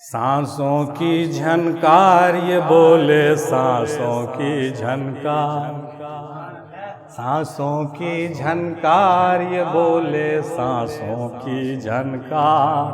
सांसों की झनकार ये बोले सांसों की झनकार, सांसों की झनकार ये बोले सांसों की झनकार।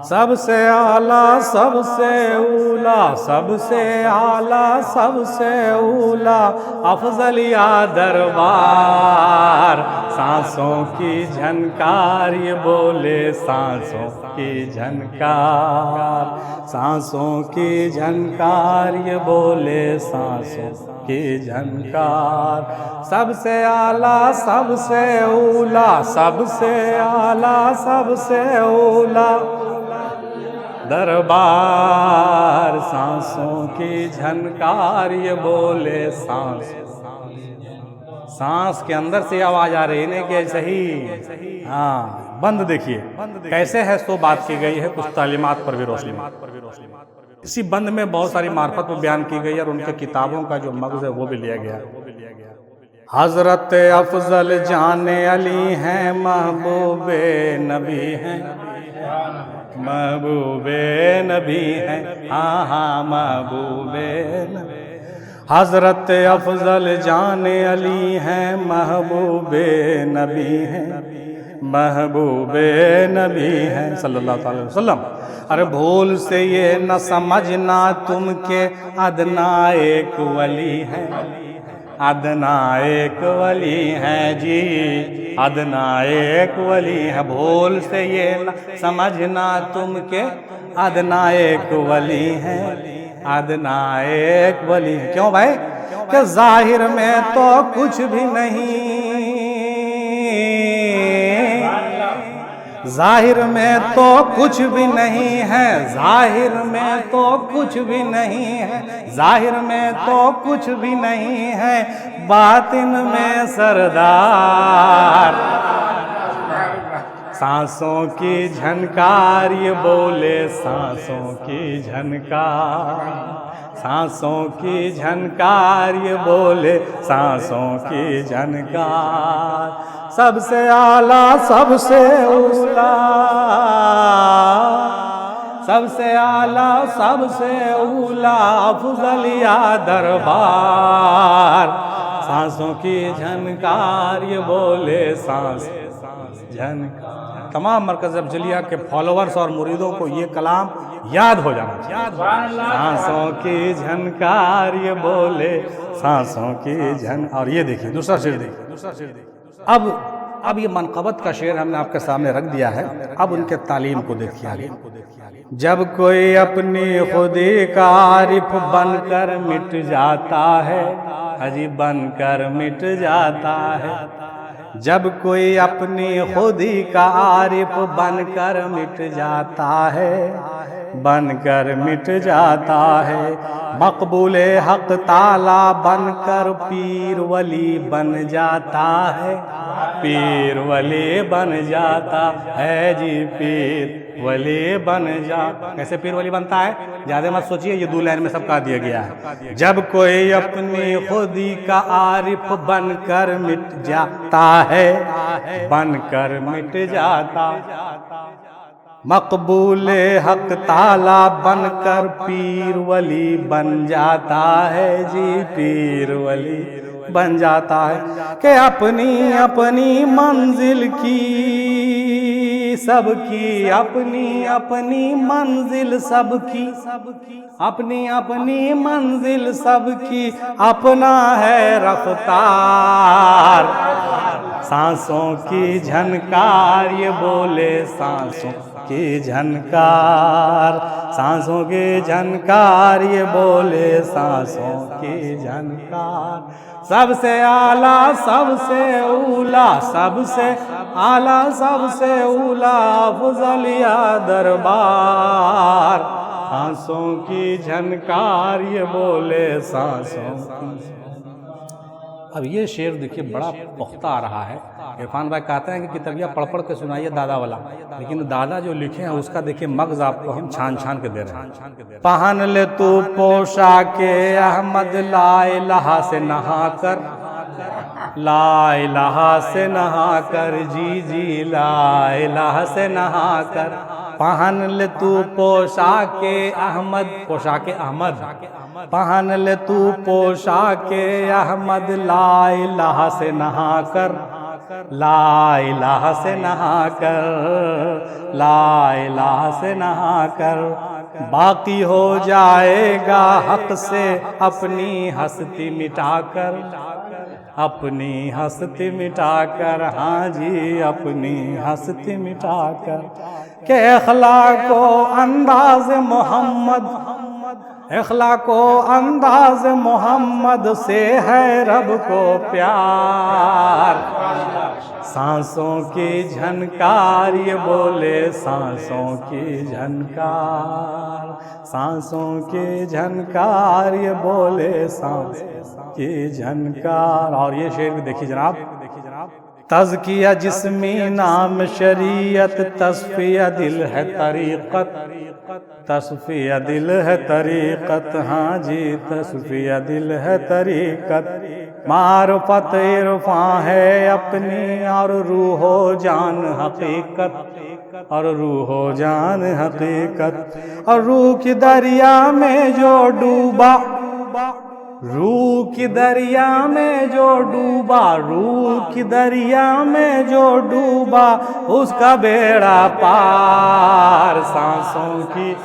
सबसे आला सबसे ऊला, सबसे आला सबसे ऊला अफजलिया दरबार। सांसों की झनकार ये बोले सांसों की झनकार, सांसों की झनकार ये बोले सांसों की झनकार। सबसे आला सबसे ऊला, सबसे आला सबसे ऊला दरबार। सांसों की झनकार ये बोले सांस, सांस के अंदर से आवाज आ रही है कि ऐसे ही। हाँ, बंद देखिए कैसे है सो बात की गई है, कुछ तालीमात पर भी रोशनी। इसी बंद में बहुत सारी मार्फत पर बयान की गई है और उनके किताबों का जो मगज़ है वो भी लिया गया। हजरत अफजल जाने अली हैं, महबूबे नबी हैं, महबूबे नबी हैं, हाँ हाँ महबूबे नबी। हजरत अफजल जाने अली हैं, महबूबे नबी हैं, महबूबे नबी हैं सल्लल्लाहु अलैहि वसल्लम। अरे भूल से ये न समझना तुम के अदना एक वली हैं, अदना एक वली हैं जी, अदना एक वली है। भूल से ये न समझना तुम के अदना एक वली हैं, अदना एक वली है। क्यों भाई? कि जाहिर में तो कुछ भी नहीं, जाहिर में तो कुछ भी नहीं है, जाहिर में तो कुछ भी नहीं है, जाहिर में तो कुछ भी नहीं है, बातिन में सरदार। सांसों की झनकार ये बोले सांसों की झनकार, सांसों की झनकार ये बोले सांसों की झनकार। सबसे आला सबसे ऊला, सबसे आला सबसे ऊला अफजलिया दरबार। सांसों की झनकार ये बोले सांस झनकार। तमाम मरकज़ अफजलिया के फॉलोअर्स और मुरीदों को ये कलाम याद हो जाना चाहिए। सांसों की झनकार ये बोले सांसों की झन। और ये देखिए दूसरा शेर, देखिए दूसरा शेर देखिए। अब ये मनक़बत का शेर हमने आपके सामने रख दिया है। अब उनके तालीम को देखिए आगे। जब कोई अपनी खुदी का आरिफ बनकर मिट जाता है, अजी बनकर मिट जाता है। जब कोई अपनी खुदी का आरिफ बनकर मिट जाता है, बनकर मिट जाता है। मकबूले हक ताला बनकर पीर वली बन जाता है, पीर वली बन जाता है जी, पीर वली बन जा। कैसे पीर वली बनता है? ज़्यादा मत सोचिए, ये 2 लाइन में सब कहा दिया गया है। जब कोई अपनी खुदी का आरिफ बनकर मिट जाता है, बनकर मिट जाता। मकबूले हक ताला बनकर पीर वली बन जाता है जी, पीर वली बन जाता है। कि अपनी अपनी मंजिल की सबकी, अपनी अपनी मंजिल सबकी, अपनी अपनी मंजिल सबकी, अपना है रफ्तार। सांसों की झनकार ये बोले सांसों की झनकार, सांसों की झनकार ये बोले सांसों की झनकार। सबसे आला सबसे ऊला, सबसे आला सबसे ऊला अफजलिया दरबार। सांसों की झनकार ये बोले सांसों की। अब ये शेर देखिए बड़ा पुख्ता आ रहा है। इरफान भाई कहते हैं कि किताबिया पढ़ पढ़ के सुनाइए दादा वाला, लेकिन दादा जो लिखे हैं उसका देखिए मगज़ आपको हम छान छान के दे रहे हैं। पहन ले तू पोशाके अहमद ला इलाहा से नहा कर, ला इलाहा से नहा कर जी जी, ला इलाहा से नहा कर। पहन ले तू पोशाके अहमद, पोशाके अहमद, पहन ले तू पोशाके अहमद, ला इलाहा से नहा कर, ला इलाहा से नहा कर, ला इलाहा से नहा कर, बाकी हो जाएगा हक से अपनी हस्ती मिटाकर, अपनी हस्ती मिटाकर, हाँ जी अपनी हस्ती मिटाकर। के अखलाको अंदाज मोहम्मद, अखलाको अंदाज मोहम्मद से है रब को प्यार। सांसों की झनकार ये बोले, सांसों की झनकार, सांसों की झनकार ये बोले, सांसों की झनकार। और ये शेर भी देखिए जनाब, तज़किया जिस्मी नाम शरीयत, तस्फिया दिल है तरीक़त, तस्फिया दिल है तरीक़त, हाँ जी तस्फिया दिल है तरीक़त। मारुफत इरफा है अपनी और रूहो जान हकीकत, और रूहो जान हकीकत। और रूह की दरिया में जो डूबा, रूह की दरिया में जो डूबा, रूह की दरिया में जो डूबा, उसका बेड़ा पार। सांसों की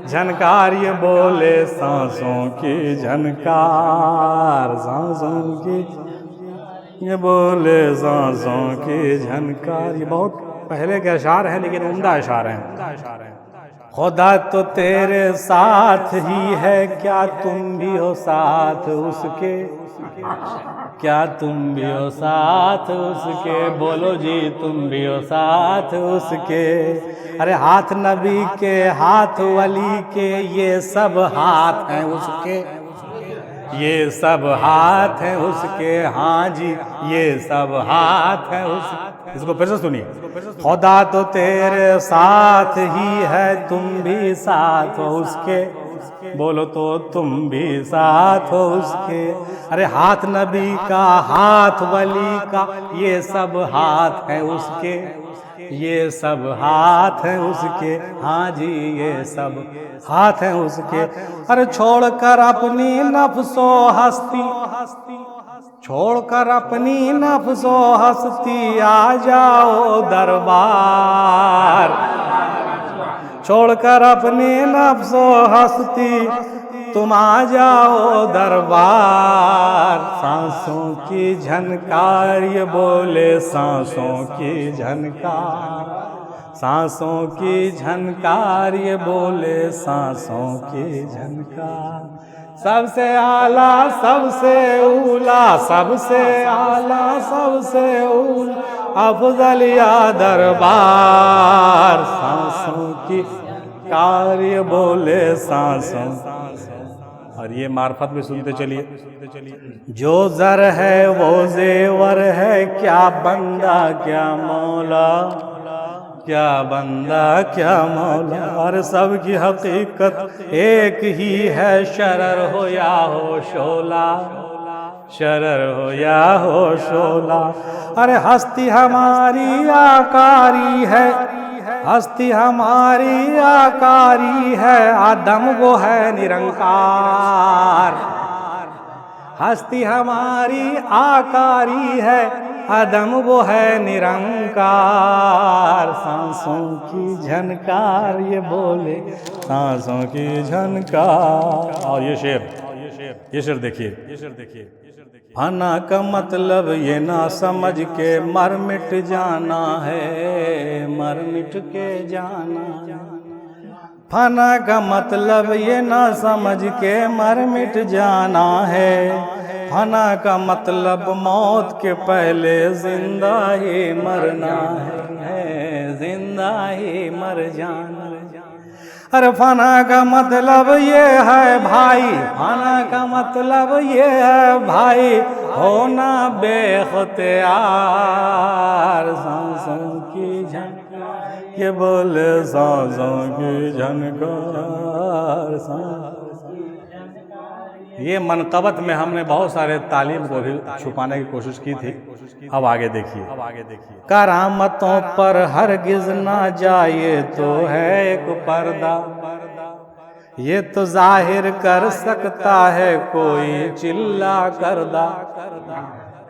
झनकार ये बोले, सांसों की झनकार, सांसों की ये बोले, सांसों की झनकार। ये बहुत पहले के अशार हैं लेकिन उम्दा अशार हैं। खुदा तो तेरे साथ ही है, क्या तुम भी हो साथ उसके, क्या तुम भी हो साथ उसके, बोलो जी तुम भी हो साथ उसके। अरे हाथ नबी के, हाथ वली के, ये सब हाथ हैं उसके, ये सब हाथ हैं उसके, हाँ जी ये सब हाथ हैं उसके। इसको फिर से सुनिए, खुदा तो तेरे साथ ही है, तुम भी साथ हो उसके, बोलो तो तुम भी साथ हो उसके। अरे हाथ नबी का, हाथ वली का, ये सब हाथ हैं उसके, ये सब हाथ हैं उसके, हाँ जी ये सब हाथ हैं उसके। अरे छोड़कर अपनी नफ्सो हस्ती, छोड़कर अपनी नफ्सो हस्ती, आ जाओ दरबार। छोड़कर अपनी नफ्सो हस्ती, तुम आ जाओ दरबार। सांसों की झनकार ये बोले, सांसों की झनकार, सांसों की झनकार ये बोले, सांसों की झनकार। सबसे आला सबसे ऊला, सबसे आला सबसे ऊला, अफजल या दरबार। सांसों की कार्य बोले, सांसों। और ये मार्फत भी सुनते चलिए। जो जर है वो जेवर है, क्या बंदा क्या मौला, क्या बंदा क्या मौला। और सबकी हकीकत एक ही है, शरर हो या हो शोला, शरर हो या हो शोला। अरे हस्ती हमारी आकारी है, हस्ती हमारी आकारी है, आदम वो है निरंकार। हस्ती हमारी आकारी है, आदम वो है निरंकार। सांसों की झनकार ये बोले, सांसों की झनकार। और ये शेर देखिए, फना का मतलब ये ना समझ के मर मिट जाना है, मर मिट के जाना। फना का मतलब ये ना समझ के मर मिट जाना है। फना का मतलब मौत के पहले जिंदा ही मरना है, जिंदा ही मर जाना। अरे फना का मतलब ये है भाई, फना का मतलब ये है भाई, होना बेख्तियार। सांसों की झनकार ये बोले, सांसों की झनकार, ये मनकबत में हमने बहुत सारे तालीम को भी छुपाने की कोशिश की थी। अब आगे देखिए, करामतों पर हरगिज ना जाए तो है एक पर्दा, ये तो जाहिर कर सकता है कोई चिल्ला करदा।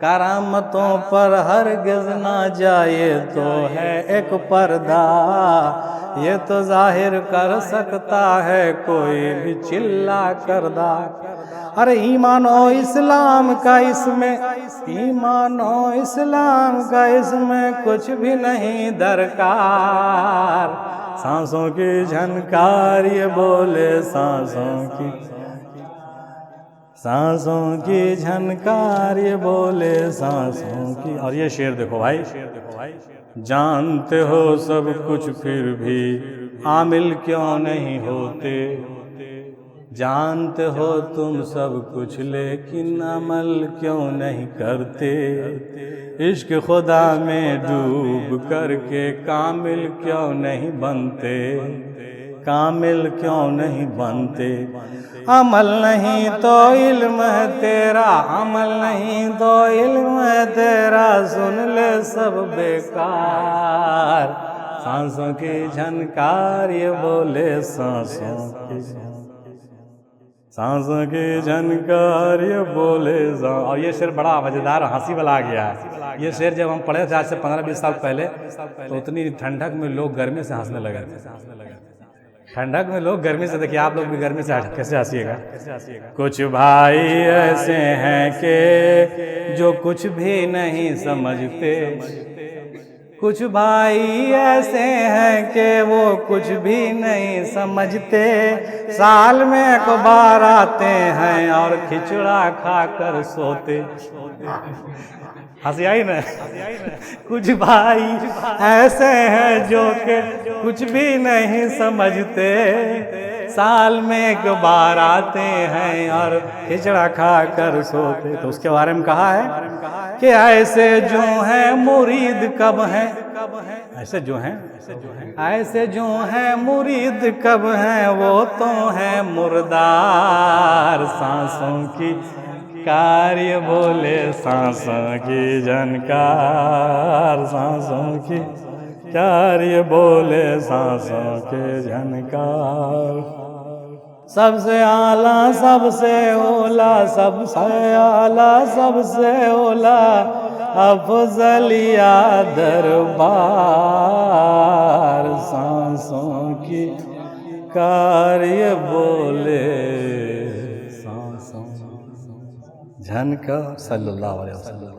करामतों पर हरगिज ना जाए तो है एक पर्दा, ये तो जाहिर कर सकता है कोई भी चिल्ला करदा। अरे ईमानो इस्लाम का इसमें, ईमानो इस्लाम का इसमें कुछ भी नहीं दरकार। सांसों की झनकार ये बोले सांसों की, सांसों की झनकार ये बोले सांसों की। और ये शेर देखो भाई, जानते हो सब कुछ फिर भी आमिल क्यों नहीं होते, जानते हो तुम सब कुछ लेकिन अमल क्यों नहीं करते। इश्क खुदा में डूब करके कामिल क्यों नहीं बनते, कामिल क्यों नहीं बनते। अमल नहीं तो इल्म है तेरा, अमल नहीं तो इल्म है तेरा, सुन ले सब बेकार। सांसों की झनकार ये बोले सांसों की, सांसों की झनकार ये बोले। और ये शेर बड़ा मजेदार हंसी वाला आ गया है। ये शेर जब हम पढ़े थे आज से 15-20 साल पहले, तो उतनी ठंडक में लोग गर्मी से हंसने लगे थे। ठंडक में लोग गर्मी से, देखिए आप लोग भी गर्मी से कैसे हंसिएगा। कुछ भाई ऐसे हैं कि जो कुछ भी नहीं समझते, कुछ भाई ऐसे हैं कि वो कुछ भी नहीं समझते। साल में एक बार आते हैं और खिचड़ा खाकर सोते। हंसी आई ना? कुछ भाई ऐसे हैं जो कि कुछ भी नहीं समझते, साल में एक बार आते हैं और खिचड़ा खाकर सोते। तो उसके बारे में कहा है कि ऐसे जो हैं मुरीद कब हैं, ऐसे जो हैं, ऐसे जो हैं मुरीद कब हैं, वो तो हैं मुर्दार। सांसों की कार्य बोले सांसों की झनकार, सांसों की कार्य बोले सांसों के झनकार। सबसे आला सबसे ओला, सबसे आला सबसे ओला, अफजलिया दरबार। सांसों की कार्य बोले सांसों झनकार। सल्लल्लाहु अलैहि वसल्लम।